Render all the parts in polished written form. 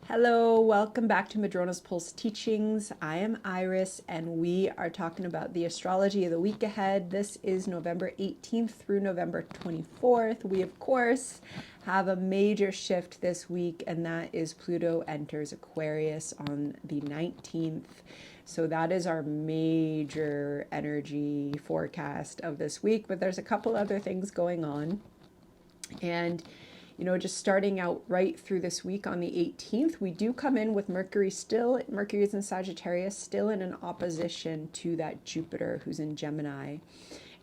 Hello, welcome back to Madrona's Pulse Teachings. I am Iris, and we are talking about the astrology of the week ahead. This is November 18th through November 24th. We, of course, have a major shift this week, and that is Pluto enters Aquarius on the 19th. So that is our major energy forecast of this week, but there's a couple other things going on. And just starting out right through this week on the 18th, we do come in with Mercury is in Sagittarius, still in an opposition to that Jupiter who's in Gemini.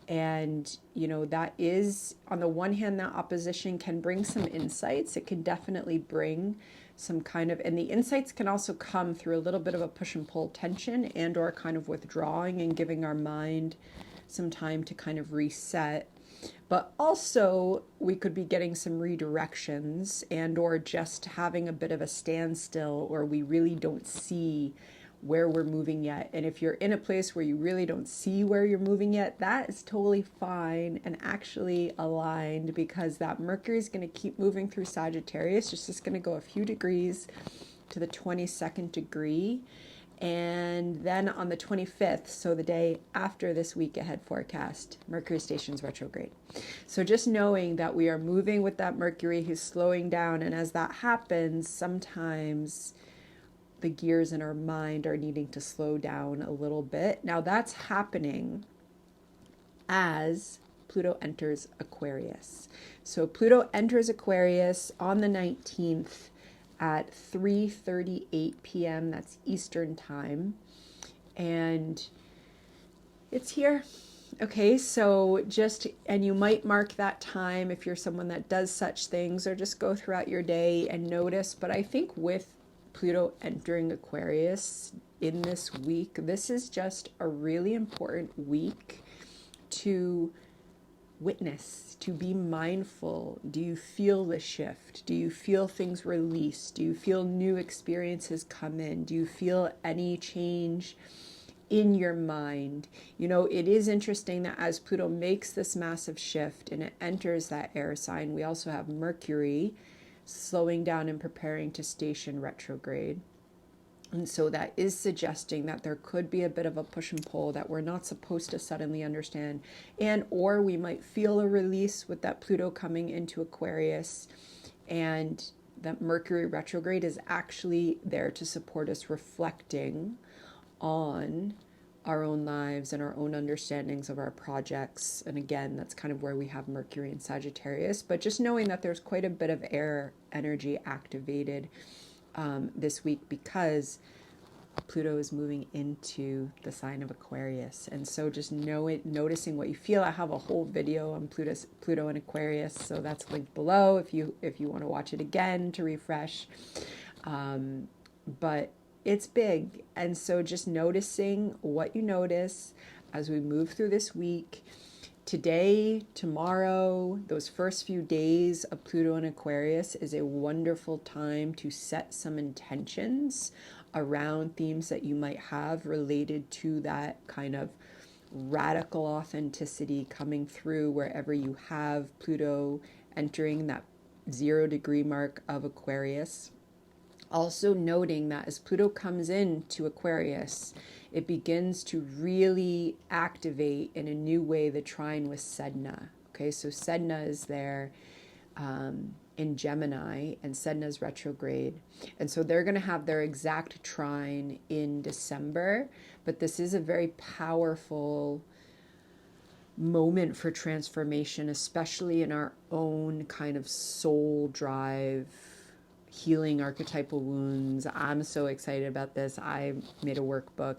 And, that is, on the one hand, that opposition can bring some insights. It can definitely bring some and the insights can also come through a little bit of a push and pull tension and or kind of withdrawing and giving our mind some time to kind of reset. But also we could be getting some redirections and or just having a bit of a standstill, or we really don't see where we're moving yet. And if you're in a place where you really don't see where you're moving yet, that is totally fine and actually aligned, because that Mercury is going to keep moving through Sagittarius. It's just going to go a few degrees to the 22nd degree. And then on the 25th, so the day after this week ahead forecast, Mercury stations retrograde. So just knowing that we are moving with that Mercury who's slowing down. And as that happens, sometimes the gears in our mind are needing to slow down a little bit. Now that's happening as Pluto enters Aquarius. So Pluto enters Aquarius on the 19th at 3:38 p.m. That's Eastern time. And it's here. Okay, so and you might mark that time if you're someone that does such things, or just go throughout your day and notice. But I think with Pluto entering Aquarius in this week, this is just a really important week to witness, to be mindful. Do you feel the shift? Do you feel things release? Do you feel new experiences come in? Do you feel any change in your mind? It is interesting that as Pluto makes this massive shift and it enters that air sign, we also have Mercury slowing down and preparing to station retrograde. And so that is suggesting that there could be a bit of a push and pull that we're not supposed to suddenly understand. And or we might feel a release with that Pluto coming into Aquarius. And that Mercury retrograde is actually there to support us reflecting on our own lives and our own understandings of our projects. And again, that's kind of where we have Mercury in Sagittarius. But just knowing that there's quite a bit of air energy activated this week, because Pluto is moving into the sign of Aquarius. And so just noticing what you feel. I have a whole video on Pluto in Aquarius, so that's linked below if you want to watch it again to refresh. But it's big. And so just noticing what you notice as we move through this week. Today, tomorrow, those first few days of Pluto in Aquarius is a wonderful time to set some intentions around themes that you might have related to that kind of radical authenticity coming through wherever you have Pluto entering that 0 degree mark of Aquarius. Also noting that as Pluto comes into Aquarius, it begins to really activate in a new way the trine with Sedna. Okay, so Sedna is there in Gemini, and Sedna is retrograde. And so they're going to have their exact trine in December. But this is a very powerful moment for transformation, especially in our own kind of soul drive, healing archetypal wounds. I'm so excited about this. I made a workbook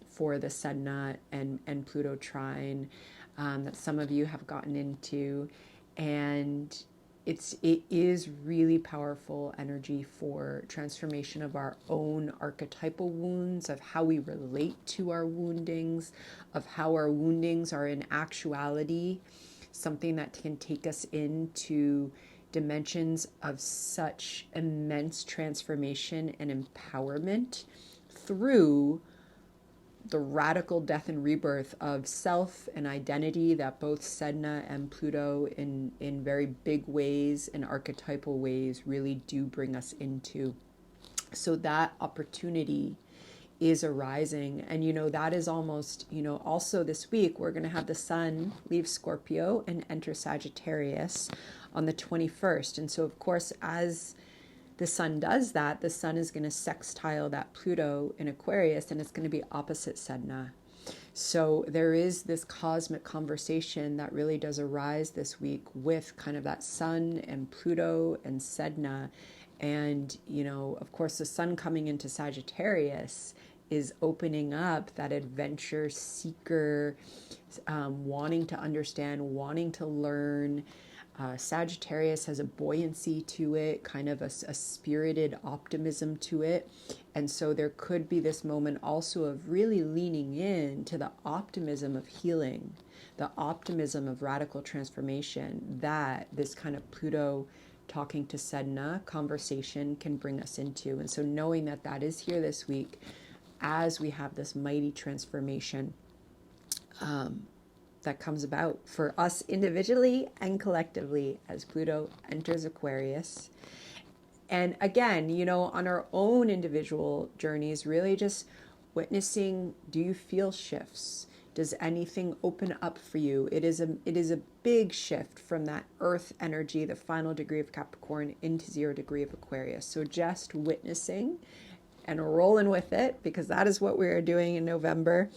for the Sedna and Pluto trine that some of you have gotten into, and it is really powerful energy for transformation of our own archetypal wounds, of how we relate to our woundings, of how our woundings are in actuality something that can take us into dimensions of such immense transformation and empowerment through the radical death and rebirth of self and identity that both Sedna and Pluto in very big ways and archetypal ways really do bring us into. So that opportunity is arising. And, you know, that is almost, you know, also this week, we're going to have the sun leave Scorpio and enter Sagittarius on the 21st. And so, of course, as the sun does that, the sun is going to sextile that Pluto in Aquarius, and it's going to be opposite Sedna. So there is this cosmic conversation that really does arise this week with kind of that sun and Pluto and Sedna. And, you know, of course, the sun coming into Sagittarius is opening up that adventure seeker, wanting to understand, wanting to learn. Sagittarius has a buoyancy to it, kind of a spirited optimism to it. And so there could be this moment also of really leaning in to the optimism of healing, the optimism of radical transformation that this kind of Pluto talking to Sedna conversation can bring us into. And so knowing that that is here this week as we have this mighty transformation that comes about for us individually and collectively as Pluto enters Aquarius. And again, you know, on our own individual journeys, really just witnessing, do you feel shifts? Does anything open up for you? It is a big shift from that earth energy, the final degree of Capricorn, into 0 degree of Aquarius. So just witnessing and rolling with it, because that is what we're doing in November.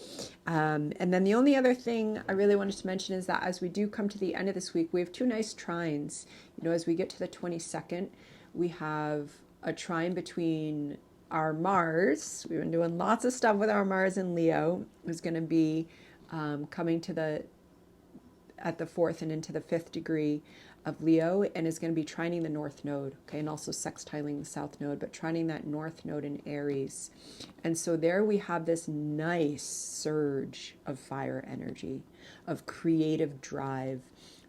And then the only other thing I really wanted to mention is that as we do come to the end of this week, we have 2 nice trines. You know, as we get to the 22nd, we have a trine between our Mars. We've been doing lots of stuff with our Mars in Leo, who's going to be coming to at the 4th and into the 5th degree of Leo, and is going to be trining the North Node, okay, and also sextiling the South Node, but trining that North Node in Aries. And so there we have this nice surge of fire energy, of creative drive.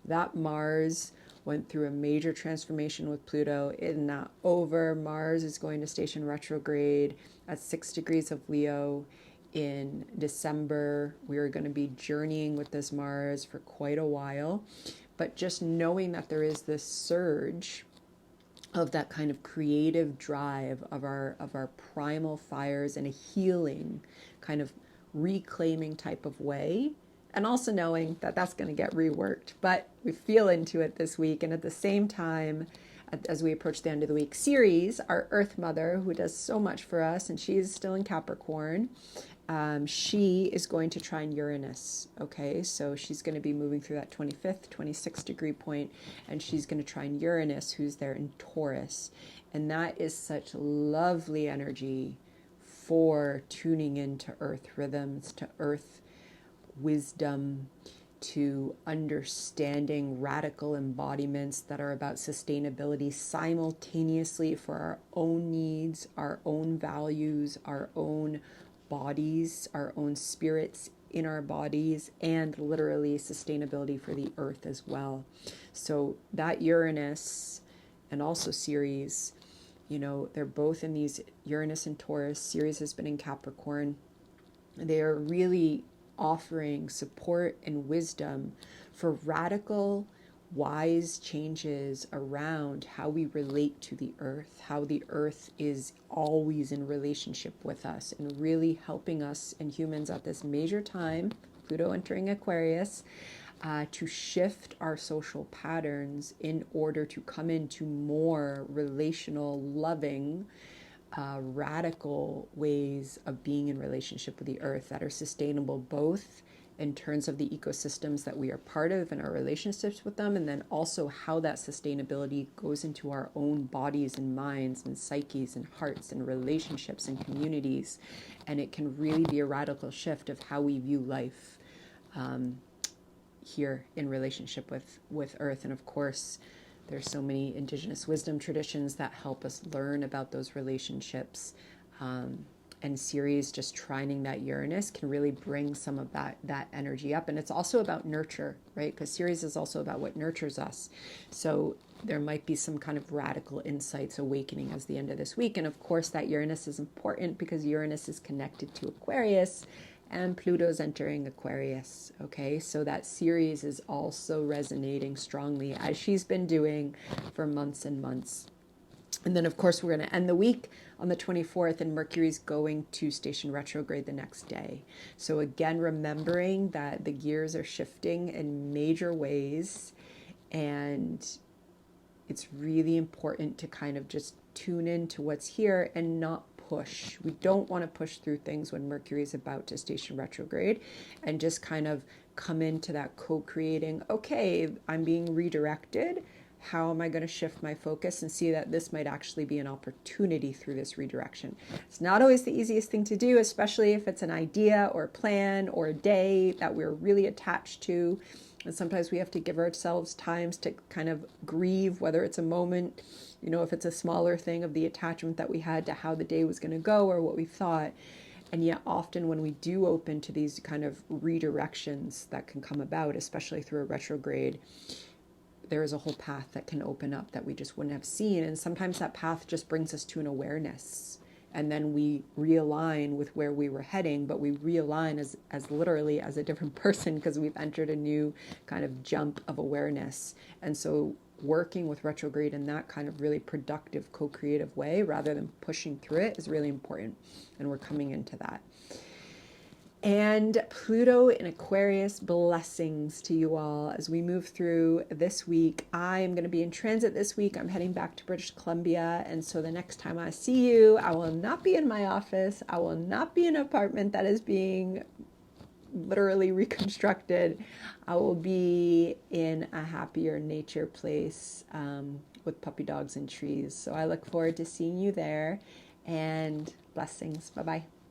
That Mars went through a major transformation with Pluto. It's not over. Mars is going to station retrograde at 6 degrees of Leo in December. We are going to be journeying with this Mars for quite a while. But just knowing that there is this surge of that kind of creative drive of our primal fires in a healing, kind of reclaiming type of way, and also knowing that that's going to get reworked. But we feel into it this week, and at the same time, as we approach the end of the week, Ceres, our Earth Mother, who does so much for us, and she's still in Capricorn. She is going to trine Uranus, okay? So she's going to be moving through that 25th, 26th degree point, and she's going to trine Uranus, who's there in Taurus. And that is such lovely energy for tuning into Earth rhythms, to Earth wisdom, to understanding radical embodiments that are about sustainability simultaneously for our own needs, our own values, our own bodies, our own spirits in our bodies, and literally sustainability for the earth as well. So that Uranus and also Ceres, you know, they're both in these Uranus and Taurus. Ceres has been in Capricorn. They are really offering support and wisdom for radical, wise changes around how we relate to the earth, how the earth is always in relationship with us, and really helping us and humans at this major time, Pluto entering Aquarius, to shift our social patterns in order to come into more relational, loving, radical ways of being in relationship with the earth that are sustainable both in terms of the ecosystems that we are part of and our relationships with them, and then also how that sustainability goes into our own bodies and minds and psyches and hearts and relationships and communities. And it can really be a radical shift of how we view life here in relationship with Earth. And of course, there's so many indigenous wisdom traditions that help us learn about those relationships. And Ceres just trining that Uranus can really bring some of that energy up. And it's also about nurture, right? Because Ceres is also about what nurtures us. So there might be some kind of radical insights awakening as the end of this week. And of course, that Uranus is important because Uranus is connected to Aquarius and Pluto's entering Aquarius, okay? So that Ceres is also resonating strongly as she's been doing for months and months. And then, of course, we're going to end the week on the 24th, and Mercury's going to station retrograde the next day. So again, remembering that the gears are shifting in major ways, and it's really important to kind of just tune into what's here and not push. We don't want to push through things when Mercury is about to station retrograde, and just kind of come into that co-creating, okay, I'm being redirected. How am I going to shift my focus and see that this might actually be an opportunity through this redirection? It's not always the easiest thing to do, especially if it's an idea or a plan or a day that we're really attached to. And sometimes we have to give ourselves times to kind of grieve, whether it's a moment, you know, if it's a smaller thing of the attachment that we had to how the day was going to go or what we thought. And yet often when we do open to these kind of redirections that can come about, especially through a retrograde, there is a whole path that can open up that we just wouldn't have seen. And sometimes that path just brings us to an awareness. And then we realign with where we were heading, but we realign as literally as a different person because we've entered a new kind of jump of awareness. And so working with retrograde in that kind of really productive, co-creative way rather than pushing through it is really important. And we're coming into that. And Pluto in Aquarius, blessings to you all as we move through this week. I am going to be in transit this week. I'm heading back to British Columbia. And so the next time I see you, I will not be in my office. I will not be in an apartment that is being literally reconstructed. I will be in a happier nature place with puppy dogs and trees. So I look forward to seeing you there, and blessings. Bye-bye.